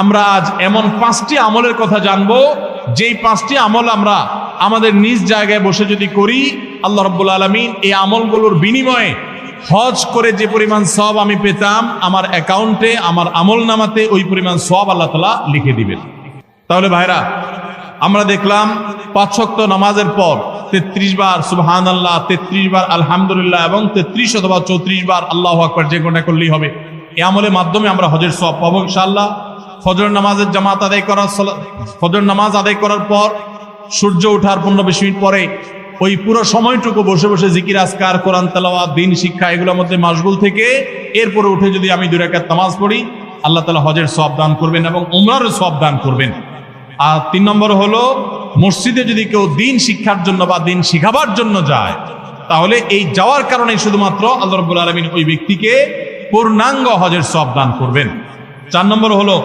আমরা আজ এমন 5টি আমলের কথা জানবো, যেই 5টি আমল আমরা আমাদের নিজ জায়গায় বসে যদি করি, আল্লাহ রাব্বুল আলামিন এই আমলগুলোর বিনিময়ে হজ করে যে পরিমাণ সওয়াব আমি পেতাম, আমার অ্যাকাউন্টে, আমার আমল নামাতে ওই পরিমাণ সওয়াব আল্লাহ তাআলা লিখে দিবেন। তাহলে ভাইরা, আমরা দেখলাম 5 ওয়াক্ত নামাজের পর 33 বার সুবহানাল্লাহ, 33 বার আলহামদুলিল্লাহ এবং 33 অথবা 34 বার আল্লাহু আকবার যে কোনটা করলেই হবে। এই আমলের মাধ্যমে আমরা হজের সওয়াব পাবো ইনশাআল্লাহ। ফজর নামাজের জামাত আদায় করার ফজর নামাজ আদায় করার পর সূর্য ওঠার 15-20 মিনিট পরে ওই পুরো সময়টুকু বসে বসে জিকির আজকার, কোরআন তেলাওয়াত, দ্বীন শিক্ষা এগুলোর মধ্যে মাশগুল থেকে এরপরে উঠে যদি আমি 2 রাকাত নামাজ পড়ি, আল্লাহ তাআলা হজের সওয়াব দান করবেন এবং উমরার সওয়াব দান করবেন। আর 3 নম্বর হলো, মসজিদে যদি কেউ দ্বীন শিক্ষার জন্য বা দ্বীন শিখাবার জন্য যায়, তাহলে এই যাওয়ার কারণে শুধুমাত্র আল্লাহ রাব্বুল আলামিন ওই ব্যক্তিকে পূর্ণাঙ্গ হজের সওয়াব দান করবেন। 4 নম্বর হলো,